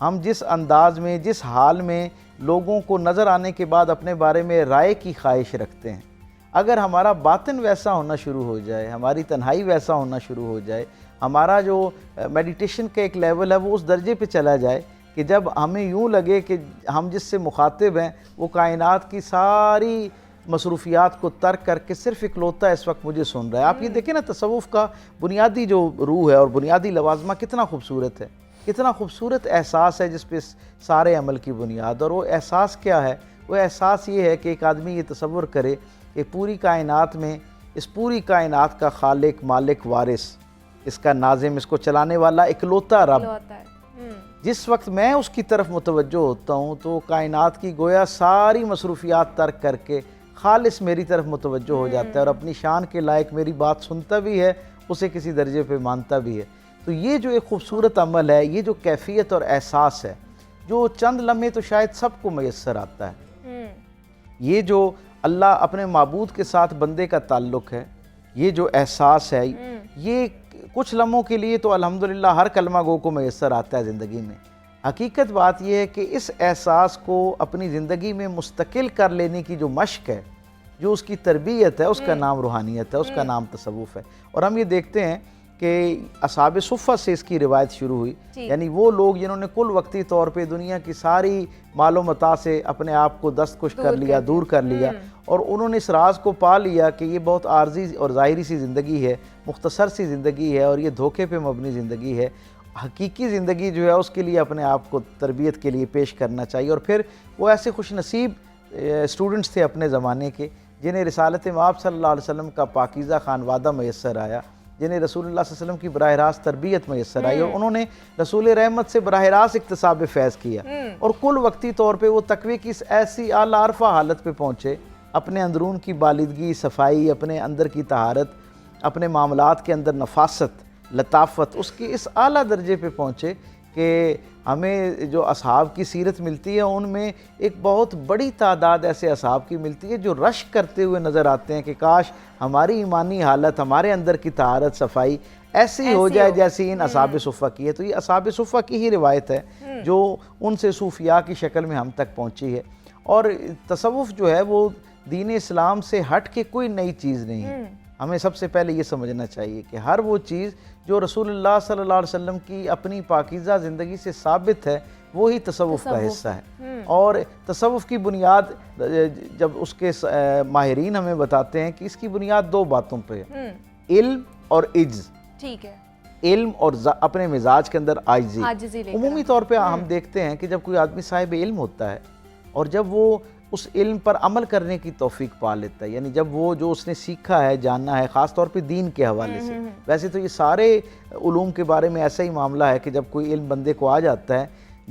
ہم جس انداز میں، جس حال میں لوگوں کو نظر آنے کے بعد اپنے بارے میں رائے کی خواہش رکھتے ہیں، اگر ہمارا باطن ویسا ہونا شروع ہو جائے، ہماری تنہائی ویسا ہونا شروع ہو جائے، ہمارا جو میڈیٹیشن کا ایک لیول ہے وہ اس درجے پہ چلا جائے کہ جب ہمیں یوں لگے کہ ہم جس سے مخاطب ہیں وہ کائنات کی ساری مصروفیات کو ترک کر کے صرف اکلوتا اس وقت مجھے سن رہا ہے۔ آپ یہ دیکھیں نا، تصوف کا بنیادی جو روح ہے اور بنیادی لوازمہ کتنا خوبصورت ہے، کتنا خوبصورت احساس ہے جس پہ سارے عمل کی بنیاد۔ اور وہ احساس کیا ہے؟ وہ احساس یہ ہے کہ ایک آدمی یہ تصور کرے کہ پوری کائنات میں اس پوری کائنات کا خالق، مالک، وارث، اس کا ناظم، اس کو چلانے والا اکلوتا رب، جس وقت میں اس کی طرف متوجہ ہوتا ہوں تو کائنات کی گویا ساری مصروفیات ترک کر کے خالص میری طرف متوجہ ہو جاتا ہے اور اپنی شان کے لائق میری بات سنتا بھی ہے، اسے کسی درجے پہ مانتا بھی ہے۔ تو یہ جو ایک خوبصورت عمل ہے، یہ جو کیفیت اور احساس ہے، جو چند لمحے تو شاید سب کو میسر آتا ہے، یہ جو اللہ اپنے معبود کے ساتھ بندے کا تعلق ہے، یہ جو احساس ہے، یہ کچھ لمحوں کے لیے تو الحمدللہ ہر کلمہ گو کو میسر آتا ہے زندگی میں۔ حقیقت بات یہ ہے کہ اس احساس کو اپنی زندگی میں مستقل کر لینے کی جو مشق ہے، جو اس کی تربیت ہے، اس کا نام روحانیت ہے، اس کا نام تصوف ہے۔ اور ہم یہ دیکھتے ہیں کہ اصحاب صفہ سے اس کی روایت شروع ہوئی، یعنی وہ لوگ جنہوں نے کل وقتی طور پہ دنیا کی ساری مال و متاع سے اپنے آپ کو دستخوش کر لیا، دور کر لیا، اور انہوں نے اس راز کو پا لیا کہ یہ بہت عارضی اور ظاہری سی زندگی ہے، مختصر سی زندگی ہے اور یہ دھوکے پہ مبنی زندگی ہے۔ حقیقی زندگی جو ہے اس کے لیے اپنے آپ کو تربیت کے لیے پیش کرنا چاہیے۔ اور پھر وہ ایسے خوش نصیب اسٹوڈنٹس تھے اپنے زمانے کے جنہیں رسالت مآب صلی اللہ علیہ وسلم کا پاکیزہ خانوادہ میسر آیا، جنہیں رسول اللہ صلی اللہ علیہ وسلم کی براہ راست تربیت میسر آئی، اور انہوں نے رسول رحمت سے براہ راست اکتساب فیض کیا، اور کل وقتی طور پہ وہ تقوی کی ایسی اعلیٰ عرفہ حالت پہ پہنچے، اپنے اندرون کی بالدگی، صفائی، اپنے اندر کی طہارت، اپنے معاملات کے اندر نفاست، لطافت، اس کی اس اعلیٰ درجے پہ پہنچے کہ ہمیں جو اصحاب کی سیرت ملتی ہے ان میں ایک بہت بڑی تعداد ایسے اصحاب کی ملتی ہے جو رشک کرتے ہوئے نظر آتے ہیں کہ کاش ہماری ایمانی حالت، ہمارے اندر کی طہارت، صفائی ایسی ہو جائے جیسی ان اصحاب صفہ کی ہے۔ تو یہ اصحاب صفہ کی ہی روایت ہے جو ان سے صوفیاء کی شکل میں ہم تک پہنچی ہے۔ اور تصوف جو ہے وہ دین اسلام سے ہٹ کے کوئی نئی چیز نہیں ہے۔ ہمیں سب سے پہلے یہ سمجھنا چاہیے کہ ہر وہ چیز جو رسول اللہ صلی اللہ علیہ وسلم کی اپنی پاکیزہ زندگی سے ثابت ہے وہی تصوف کا حصہ ہے۔ اور تصوف کی بنیاد جب اس کے ماہرین ہمیں بتاتے ہیں کہ اس کی بنیاد دو باتوں پہ ہے، علم اور عجز۔ ٹھیک ہے، علم اور اپنے مزاج کے اندر عاجزی۔ عمومی طور پہ ہم دیکھتے ہیں کہ جب کوئی آدمی صاحب علم ہوتا ہے اور جب وہ اس علم پر عمل کرنے کی توفیق پا لیتا ہے، یعنی جب وہ جو اس نے سیکھا ہے، جاننا ہے، خاص طور پہ دین کے حوالے سے، ویسے تو یہ سارے علوم کے بارے میں ایسا ہی معاملہ ہے کہ جب کوئی علم بندے کو آ جاتا ہے،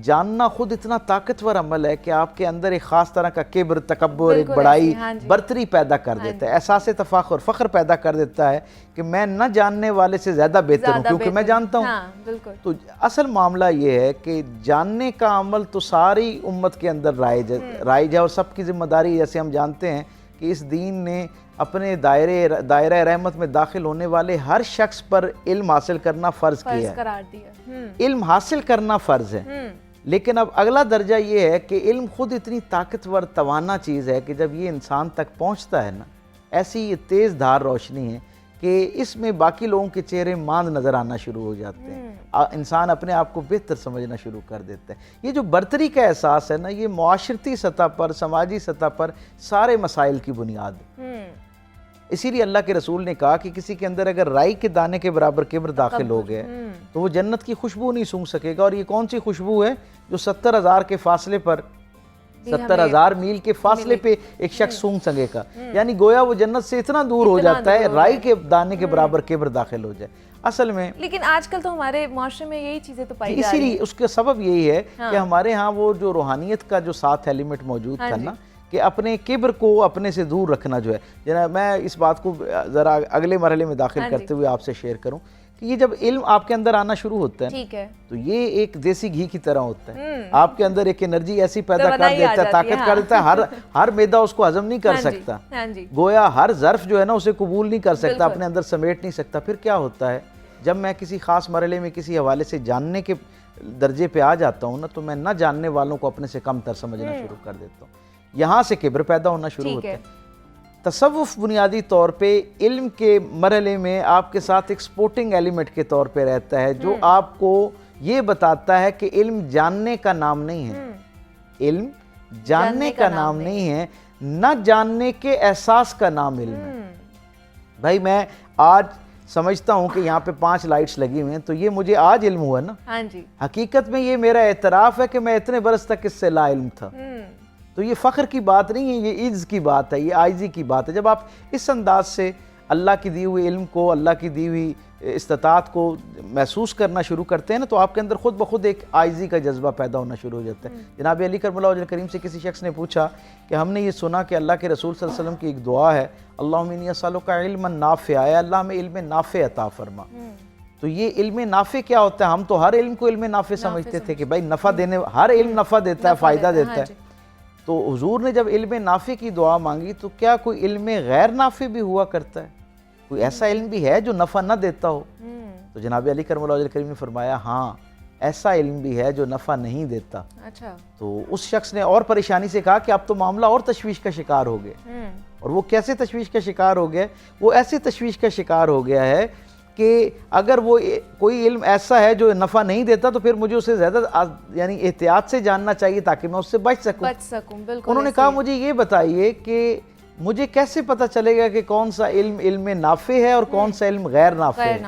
جاننا خود اتنا طاقتور عمل ہے کہ آپ کے اندر ایک خاص طرح کا کبر، تکبر، ایک بڑائی، برتری پیدا کر دیتا ہے، احساس تفاخر، فخر پیدا کر دیتا ہے کہ میں نہ جاننے والے سے زیادہ بہتر ہوں کیونکہ میں جانتا ہوں۔ تو اصل معاملہ یہ ہے کہ جاننے کا عمل تو ساری امت کے اندر رائج ہے اور سب کی ذمہ داری، جیسے ہم جانتے ہیں کہ اس دین نے اپنے دائرہ رحمت میں داخل ہونے والے ہر شخص پر علم حاصل کرنا فرض کیا ہے۔ علم حاصل کرنا فرض ہے، لیکن اب اگلا درجہ یہ ہے کہ علم خود اتنی طاقتور توانا چیز ہے کہ جب یہ انسان تک پہنچتا ہے نا، ایسی یہ تیز دھار روشنی ہے کہ اس میں باقی لوگوں کے چہرے ماند نظر آنا شروع ہو جاتے ہیں، انسان اپنے آپ کو بہتر سمجھنا شروع کر دیتا ہے۔ یہ جو برتری کا احساس ہے نا، یہ معاشرتی سطح پر، سماجی سطح پر سارے مسائل کی بنیاد ہے۔ اسی لیے اللہ کے رسول نے کہا کہ کسی کے اندر اگر رائی کے دانے کے برابر کبر داخل ہو گئے تو وہ جنت کی خوشبو نہیں سونگھ سکے گا۔ اور یہ کون سی خوشبو ہے جو 70,000 کے فاصلے پر، 70,000 میل کے فاصلے پہ ایک شخص سونگھ سکے گا، یعنی گویا وہ جنت سے اتنا دور ہو جاتا ہے رائی کے دانے کے برابر کبر داخل ہو جائے اصل میں۔ لیکن آج کل تو ہمارے معاشرے میں یہی چیزیں تو پائی جا رہی ہیں۔ اسی لیے اس کا سبب یہی ہے کہ ہمارے ہاں وہ جو روحانیت کا جو ساتھ ایلیمنٹ موجود تھا نا، کہ اپنے کبر کو اپنے سے دور رکھنا جو ہے، جناب میں اس بات کو ذرا اگلے مرحلے میں داخل کرتے ہوئے آپ سے شیئر کروں کہ یہ جب علم آپ کے اندر آنا شروع ہوتا ہے تو یہ ایک دیسی گھی کی طرح ہوتا ہے، آپ کے اندر ایک انرجی ایسی پیدا کر دیتا ہے، طاقت کر دیتا ہے، ہر میدہ اس کو ہضم نہیں کر سکتا، گویا ہر ظرف جو ہے نا اسے قبول نہیں کر سکتا، اپنے اندر سمیٹ نہیں سکتا۔ پھر کیا ہوتا ہے جب میں کسی خاص مرحلے میں کسی حوالے سے جاننے کے درجے پہ آ جاتا ہوں نا تو میں نہ جاننے والوں کو اپنے سے کم تر سمجھنا شروع کر دیتا ہوں، یہاں سے کبر پیدا ہونا شروع ہوتا ہے۔ تصوف بنیادی طور پہ علم کے مرحلے میں آپ کے ساتھ ایک سپورٹنگ ایلیمنٹ کے طور پہ رہتا ہے، جو آپ کو یہ بتاتا ہے کہ علم جاننے کا نام نہیں ہے، علم جاننے کا نام نہیں ہے، نہ جاننے کے احساس کا نام علم ہے۔ بھائی میں آج سمجھتا ہوں کہ یہاں پہ 5 لائٹس لگی ہوئی ہیں تو یہ مجھے آج علم ہوا نا، ہاں جی، حقیقت میں یہ میرا اعتراف ہے کہ میں اتنے برس تک اس سے لا علم تھا۔ تو یہ فخر کی بات نہیں ہے، یہ عجز کی بات ہے، یہ عاجزی کی بات ہے۔ جب آپ اس انداز سے اللہ کی دی ہوئی علم کو، اللہ کی دی ہوئی استطاعت کو محسوس کرنا شروع کرتے ہیں نا تو آپ کے اندر خود بخود ایک عاجزی کا جذبہ پیدا ہونا شروع ہو جاتا ہے۔ جناب علی کرم اللہ وجہ کریم سے کسی شخص نے پوچھا کہ ہم نے یہ سنا کہ اللہ کے رسول صلی اللہ علیہ وسلم کی ایک دعا ہے، اللہم انی اسألک علما نافعا، اے اللہ ہمیں علم نافع عطا فرما۔ تو یہ علم نافع کیا ہوتا ہے؟ ہم تو ہر علم کو علم نافع سمجھتے تھے کہ بھائی نفع دینے، ہر علم نفع دیتا ہے، فائدہ دیتا ہے۔ تو حضور نے جب علم نافع کی دعا مانگی تو کیا کوئی علم غیر نافع بھی ہوا کرتا ہے؟ کوئی ایسا علم بھی ہے جو نفع نہ دیتا ہو؟ تو جناب علی کرم اللہ وجہ کریم نے فرمایا ہاں ایسا علم بھی ہے جو نفع نہیں دیتا۔ اچھا، تو اس شخص نے اور پریشانی سے کہا کہ اب تو معاملہ اور تشویش کا شکار ہو گیا۔ اور وہ کیسے تشویش کا شکار ہو گیا؟ وہ ایسے تشویش کا شکار ہو گیا ہے کہ اگر وہ کوئی علم ایسا ہے جو نفع نہیں دیتا تو پھر مجھے اسے زیادہ یعنی احتیاط سے جاننا چاہیے تاکہ میں اس سے بچ سکوں۔ بالکل۔ انہوں نے کہا مجھے یہ بتائیے کہ مجھے کیسے پتہ چلے گا کہ کون سا علم علم نافع ہے اور کون سا علم غیر نافع ہے،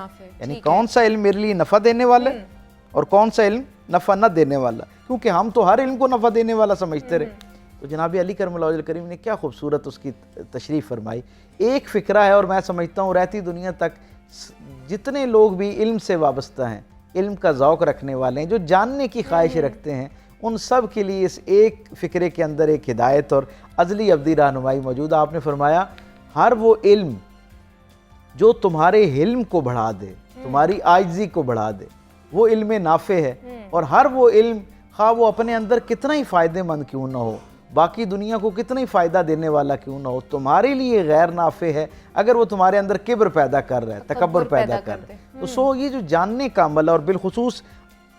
یعنی کون سا علم میرے لیے نفع دینے والا ہے اور کون سا علم نفع نہ دینے والا، کیونکہ ہم تو ہر علم کو نفع دینے والا سمجھتے رہے۔ تو جناب علی کرم اللہ وجہ کریم نے کیا خوبصورت اس کی تشریح فرمائی۔ ایک فکرہ ہے اور میں سمجھتا ہوں رہتی دنیا تک جتنے لوگ بھی علم سے وابستہ ہیں، علم کا ذوق رکھنے والے ہیں، جو جاننے کی خواہش رکھتے ہیں، ان سب کے لیے اس ایک فکرے کے اندر ایک ہدایت اور ازلی ابدی رہنمائی موجود ہے۔ آپ نے فرمایا ہر وہ علم جو تمہارے علم کو بڑھا دے، تمہاری عاجزی کو بڑھا دے، وہ علم نافع ہے، اور ہر وہ علم خواہ وہ اپنے اندر کتنا ہی فائدہ مند کیوں نہ ہو، باقی دنیا کو کتنا ہی فائدہ دینے والا کیوں نہ ہو، تمہارے لیے غیر نافع ہے اگر وہ تمہارے اندر کبر پیدا کر رہا ہے، تکبر پیدا کر رہا ہے۔ تو سو یہ جو جاننے کا عمل ہے، اور بالخصوص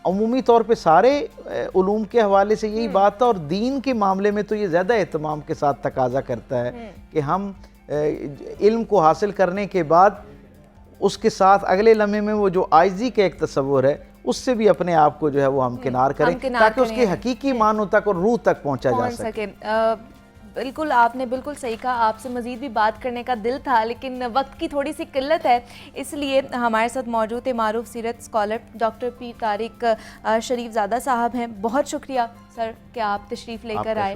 عمومی طور پہ سارے علوم کے حوالے سے یہی بات ہے، اور دین کے معاملے میں تو یہ زیادہ اہتمام کے ساتھ تقاضا کرتا ہے کہ ہم علم کو حاصل کرنے کے بعد اس کے ساتھ اگلے لمحے میں وہ جو عاجزی کا ایک تصور ہے اس سے بھی اپنے آپ کو جو ہے وہ ہمکنار کریں تاکہ اس کے حقیقی معنوں تک اور روح تک پہنچا جا سکے۔ بالکل، آپ نے بالکل صحیح کہا۔ آپ سے مزید بھی بات کرنے کا دل تھا لیکن وقت کی تھوڑی سی قلت ہے، اس لیے ہمارے ساتھ موجود ہیں معروف سیرت اسکالر ڈاکٹر پیر طارق شریف زادہ صاحب ہیں۔ بہت شکریہ سر کہ آپ تشریف لے کر آئے